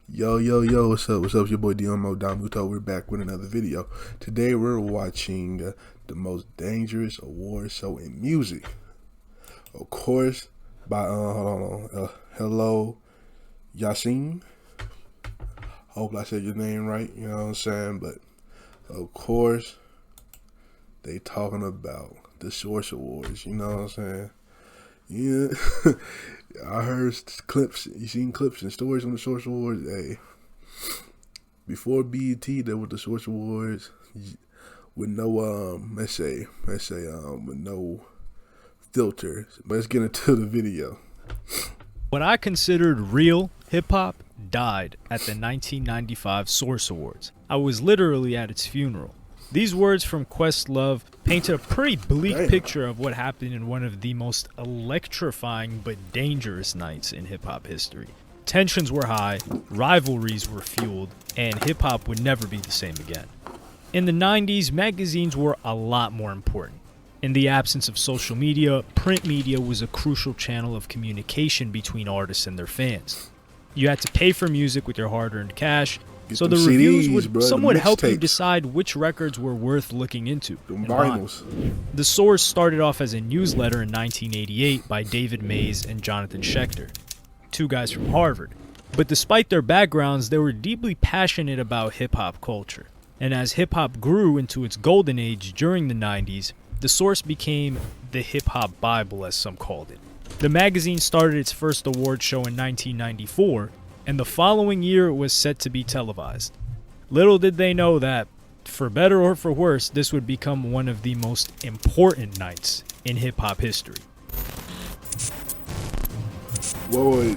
Yo, what's up? What's up? It's your boy Domuto. We're back with another video. Today we're watching the most dangerous award show in music. Of course, by Helloyassine. Hope I said your name right, you know what I'm saying? But of course, they talking about the Source Awards, you know what I'm saying? Yeah, I heard clips. You seen clips and stories on the Source Awards. Hey, before BET, there was the Source Awards with no let's say with no filters. But let's get into the video. What I considered real hip hop died at the 1995 Source Awards. I was literally at its funeral. These words from Questlove painted a pretty bleak picture of what happened in one of the most electrifying but dangerous nights in hip-hop history. Tensions were high, rivalries were fueled, and hip-hop would never be the same again. In the 90s, magazines were a lot more important. In the absence of social media, print media was a crucial channel of communication between artists and their fans. You had to pay for music with your hard-earned cash, so the reviews would somewhat help you decide which records were worth looking into. The Source started off as a newsletter in 1988 by David Mays and Jonathan Schechter, two guys from Harvard. But despite their backgrounds, they were deeply passionate about hip-hop culture. And as hip-hop grew into its golden age during the 90s, the Source became the hip-hop Bible, as some called it. The magazine started its first award show in 1994, and the following year it was set to be televised. Little did they know that, for better or for worse, this would become one of the most important nights in hip-hop history. Wait.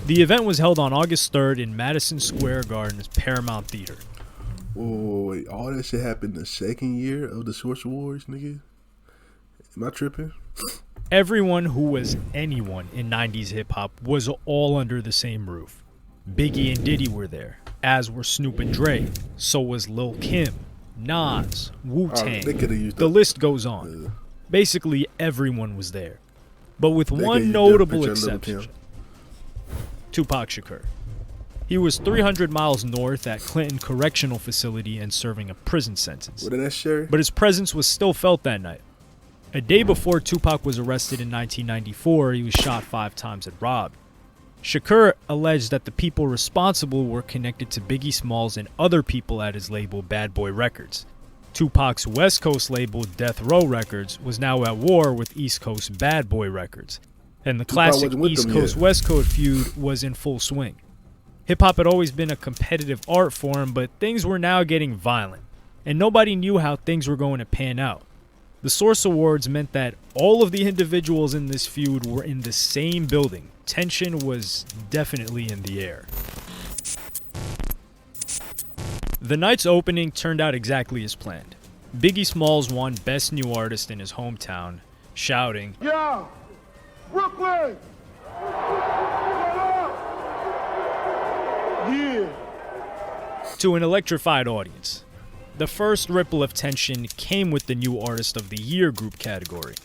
The event was held on August 3rd in Madison Square Garden's Paramount Theater. Wait. All that shit happened the second year of the Source Awards, nigga? Am I tripping? Everyone who was anyone in 90s hip-hop was all under the same roof. Biggie and Diddy were there, as were Snoop and Dre. So was Lil Kim, Nas, Wu-Tang. The list goes on. Basically, everyone was there. But with one notable exception. Tupac Shakur. He was 300 miles north at Clinton Correctional Facility and serving a prison sentence. But his presence was still felt that night. A day before Tupac was arrested in 1994, he was shot 5 times and robbed. Shakur alleged that the people responsible were connected to Biggie Smalls and other people at his label Bad Boy Records. Tupac's West Coast label Death Row Records was now at war with East Coast Bad Boy Records, and the classic East Coast-West Coast feud was in full swing. Hip-hop had always been a competitive art form, but things were now getting violent, and nobody knew how things were going to pan out. The Source Awards meant that all of the individuals in this feud were in the same building. Tension was definitely in the air. The night's opening turned out exactly as planned. Biggie Smalls won Best New Artist in his hometown, shouting, "Yeah, Brooklyn! Yeah!" to an electrified audience. The first ripple of tension came with the New Artist of the Year group category.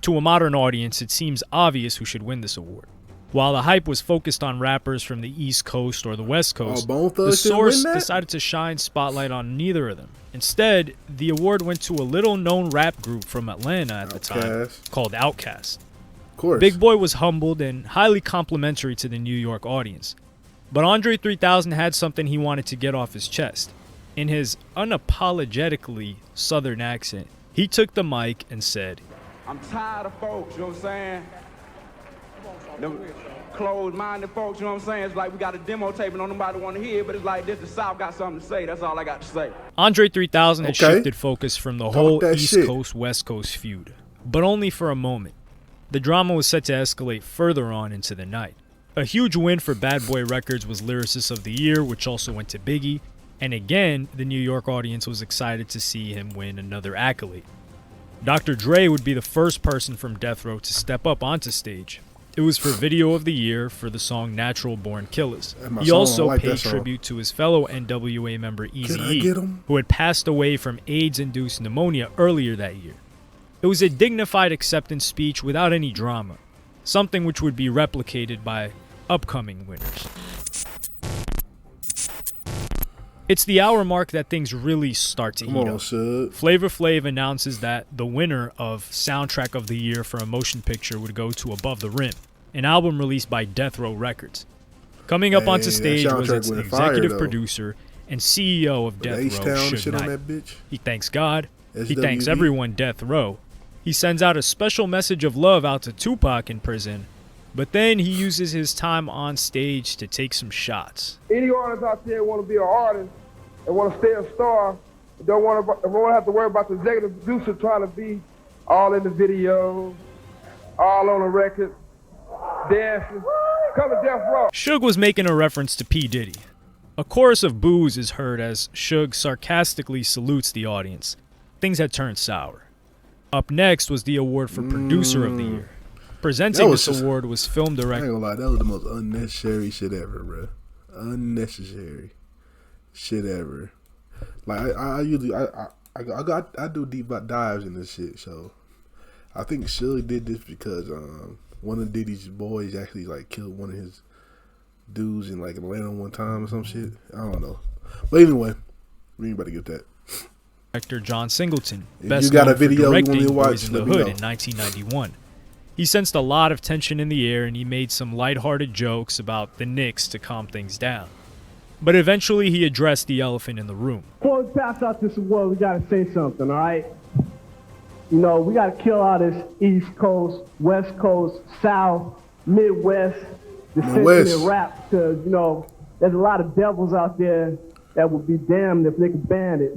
To a modern audience, it seems obvious who should win this award. While the hype was focused on rappers from the East Coast or the West Coast, the Source decided to shine spotlight on neither of them. Instead, the award went to a little-known rap group from Atlanta at the time called Outkast. Big Boy was humbled and highly complimentary to the New York audience. But Andre 3000 had something he wanted to get off his chest. In his unapologetically Southern accent, he took the mic and said, "I'm tired of folks, you know what I'm saying? Them closed-minded folks, you know what I'm saying? It's like we got a demo tape and nobody want to hear, but it's like this, the South got something to say. That's all I got to say." Andre 3000 had shifted focus from the whole East Coast-West Coast feud, but only for a moment. The drama was set to escalate further on into the night. A huge win for Bad Boy Records was Lyricist of the Year, which also went to Biggie. And again, the New York audience was excited to see him win another accolade. Dr. Dre would be the first person from Death Row to step up onto stage. It was for Video of the Year for the song Natural Born Killers. He also paid tribute to his fellow NWA member Eazy-E, who had passed away from AIDS-induced pneumonia earlier that year. It was a dignified acceptance speech without any drama, something which would be replicated by upcoming winners. It's the hour mark that things really start to heat up. Shug. Flavor Flav announces that the winner of Soundtrack of the Year for a motion picture would go to Above the Rim, an album released by Death Row Records. Coming up onto stage was its executive producer and CEO of Death Row, Suge Knight. He thanks God. He thanks everyone Death Row. He sends out a special message of love out to Tupac in prison, but then he uses his time on stage to take some shots. Any artist out there want to be an artist and want to stay a star, don't want to have to worry about the executive producer trying to be all in the video, all on the record, dancing. Come to Death Row. Suge was making a reference to P. Diddy. A chorus of boos is heard as Suge sarcastically salutes the audience. Things had turned sour. Up next was the award for Producer of the Year. Presenting this award was film director. I ain't gonna lie, that was the most unnecessary shit ever, bro. Unnecessary shit ever. Like I usually I do deep dives in this shit, so I think Suge did this because one of Diddy's boys actually like killed one of his dudes in like Atlanta one time or some shit. I don't know, but anyway, we ain't about to get that. Director John Singleton, If best you got known a video for you directing want to Boys watch, in the let me Hood know. in 1991. He sensed a lot of tension in the air and he made some lighthearted jokes about the Knicks to calm things down. But eventually he addressed the elephant in the room. Before we pass out this award, we gotta say something, all right? You know, we gotta kill all this East Coast, West Coast, South, Midwest, dissension in rap, because, you know, there's a lot of devils out there that would be damned if they could ban it,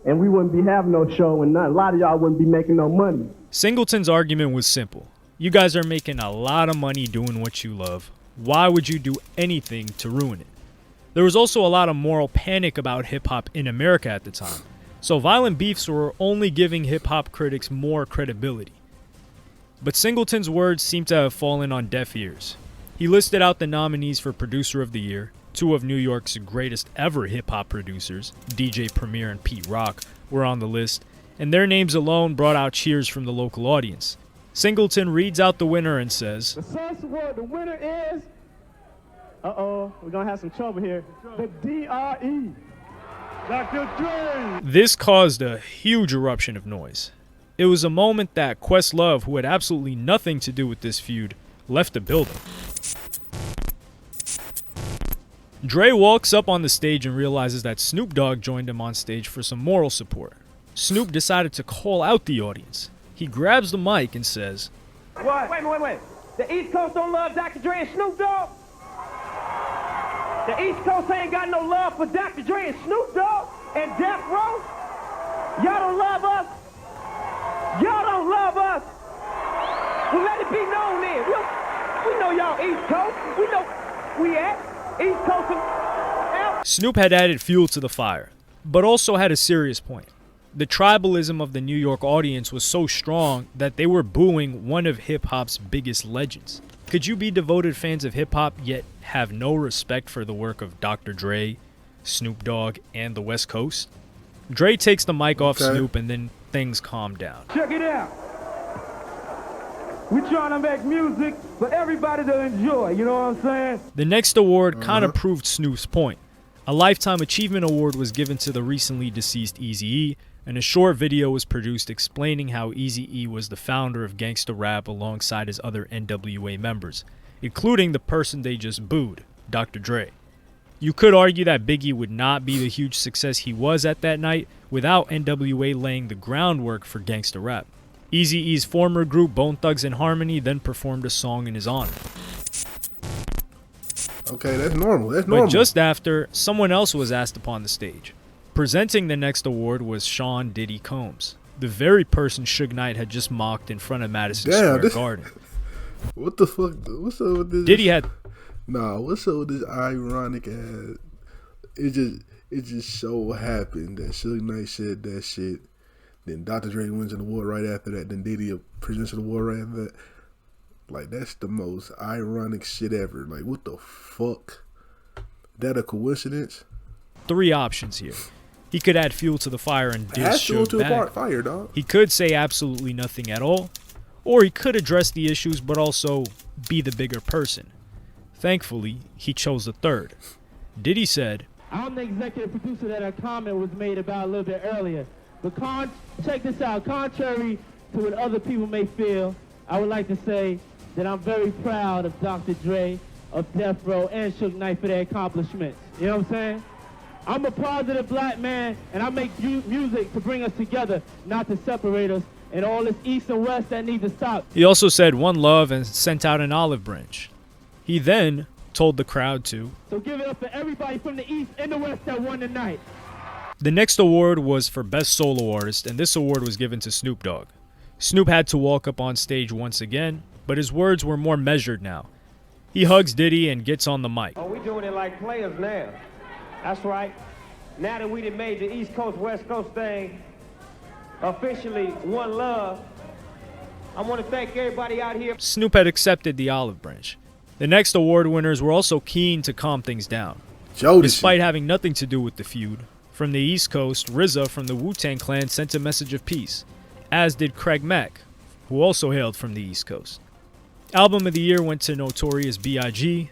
and we wouldn't be having no show, and a lot of y'all wouldn't be making no money. Singleton's argument was simple. You guys are making a lot of money doing what you love. Why would you do anything to ruin it? There was also a lot of moral panic about hip-hop in America at the time, so violent beefs were only giving hip-hop critics more credibility. But Singleton's words seem to have fallen on deaf ears. He listed out the nominees for Producer of the Year. Two of New York's greatest ever hip-hop producers, DJ Premier and Pete Rock, were on the list, and their names alone brought out cheers from the local audience. Singleton reads out the winner and says, The Source Award, the winner is, we're gonna have some trouble here, the DRE, Dr. Dre. This caused a huge eruption of noise. It was a moment that Questlove, who had absolutely nothing to do with this feud, left the building. Dre walks up on the stage and realizes that Snoop Dogg joined him on stage for some moral support. Snoop decided to call out the audience. He grabs the mic and says, What? Wait. The East Coast don't love Dr. Dre and Snoop Dogg? The East Coast ain't got no love for Dr. Dre and Snoop Dogg and Death Row? Y'all don't love us? Y'all don't love us? Well, let it be known then. We know y'all East Coast. We know we at East Coast and Snoop had added fuel to the fire, but also had a serious point. The tribalism of the New York audience was so strong that they were booing one of hip-hop's biggest legends. Could you be devoted fans of hip-hop yet have no respect for the work of Dr. Dre, Snoop Dogg, and the West Coast? Dre takes the mic off Snoop and then things calm down. check it out. We trying to make music for everybody to enjoy, you know what I'm saying? The next award kind of proved Snoop's point. A Lifetime Achievement Award was given to the recently deceased Eazy-E, and a short video was produced explaining how Eazy-E was the founder of gangsta rap alongside his other NWA members, including the person they just booed, Dr. Dre. You could argue that Biggie would not be the huge success he was at that night without NWA laying the groundwork for gangsta rap. Eazy-E's former group Bone Thugs and Harmony then performed a song in his honor. Okay, that's normal. That's normal. But just after, someone else was asked upon the stage. Presenting the next award was Sean Diddy Combs, the very person Suge Knight had just mocked in front of Madison Square Garden. What the fuck? What's up with this? Diddy had... Nah, what's up with this ironic ass? It just so happened that Suge Knight said that shit. Then Dr. Dre wins an award right after that. Then Diddy presents an award right after that. Like, that's the most ironic shit ever. Like, what the fuck? That a coincidence? 3 options here. He could add fuel to the fire and diss Suge back. Fire, dog. He could say absolutely nothing at all. Or he could address the issues but also be the bigger person. Thankfully, he chose the third. Diddy said, I'm the executive producer that a comment was made about a little bit earlier. But check this out. Contrary to what other people may feel, I would like to say that I'm very proud of Dr. Dre, of Death Row, and Suge Knight for their accomplishments. You know what I'm saying? I'm a positive black man, and I make music to bring us together, not to separate us, and all this east and west that need to stop. He also said one love and sent out an olive branch. He then told the crowd to. So give it up for everybody from the east and the west that won tonight. The next award was for Best Solo Artist, and this award was given to Snoop Dogg. Snoop had to walk up on stage once again, but his words were more measured now. He hugs Diddy and gets on the mic. Oh, we doing it like players now. That's right. Now that we done made the East Coast, West Coast thing officially one love, I want to thank everybody out here. Snoop had accepted the olive branch. The next award winners were also keen to calm things down. Despite having nothing to do with the feud, from the East Coast, RZA from the Wu-Tang Clan sent a message of peace, as did Craig Mack, who also hailed from the East Coast. Album of the year went to Notorious B.I.G.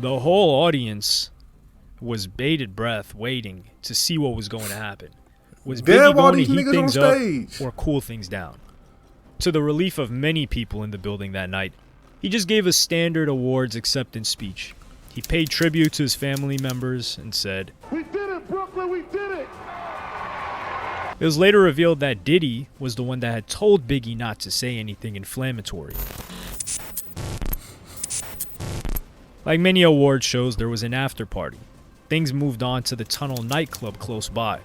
The whole audience was bated breath waiting to see what was going to happen. Was Biggie going to heat things up or cool things down? To the relief of many people in the building that night, he just gave a standard awards acceptance speech. He paid tribute to his family members and said, "We did it, Brooklyn, we did it!" It was later revealed that Diddy was the one that had told Biggie not to say anything inflammatory. Like many award shows, there was an after party. Things moved on to the Tunnel nightclub close by.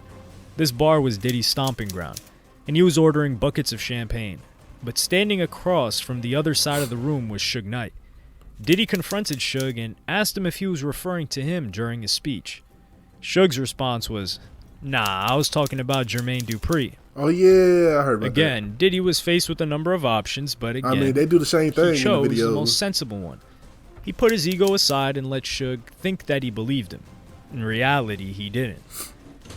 This bar was Diddy's stomping ground, and he was ordering buckets of champagne. But standing across from the other side of the room was Suge Knight. Diddy confronted Suge and asked him if he was referring to him during his speech. Suge's response was, "Nah, I was talking about Jermaine Dupri." Oh yeah, I heard about Again, that. Diddy was faced with a number of options, but again, I mean, they do the same thing he chose in the videos. the most sensible one. He put his ego aside and let Suge think that he believed him. In reality, he didn't.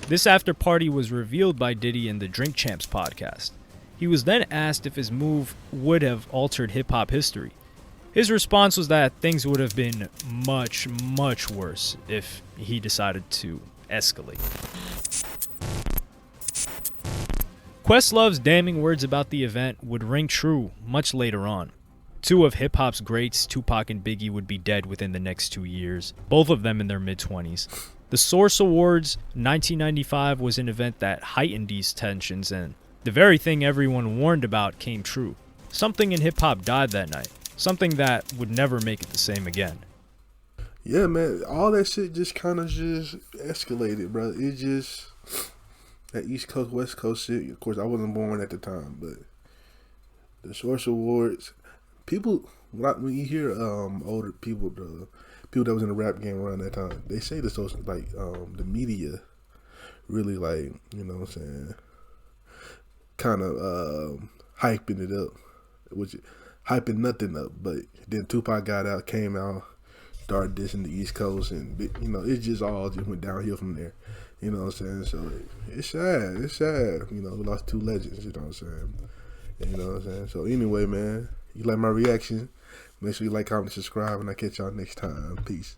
This after party was revealed by Diddy in the Drink Champs podcast. He was then asked if his move would have altered hip-hop history. His response was that things would have been much, much worse if he decided to escalate. Questlove's damning words about the event would ring true much later on. Two of hip-hop's greats, Tupac and Biggie, would be dead within the next 2 years, both of them in their mid-20s. The Source Awards 1995 was an event that heightened these tensions, and the very thing everyone warned about came true. Something in hip-hop died that night, something that would never make it the same again. Yeah, man, all that shit just kind of just escalated, bro. It just, that East Coast, West Coast shit, of course, I wasn't born at the time, but the Source Awards, people, when you hear older people, the people that was in the rap game around that time, they say the social, like, the media really, like, you know what I'm saying, kind of hyping it up, which hyping nothing up. But then Tupac came out, started dissing the East Coast, and you know, it just all just went downhill from there. You know what I'm saying? So it's sad. You know, we lost two legends. You know what I'm saying? You know what I'm saying? So anyway, man, you like my reaction? Make sure you like, comment, subscribe, and I'll catch y'all next time. Peace.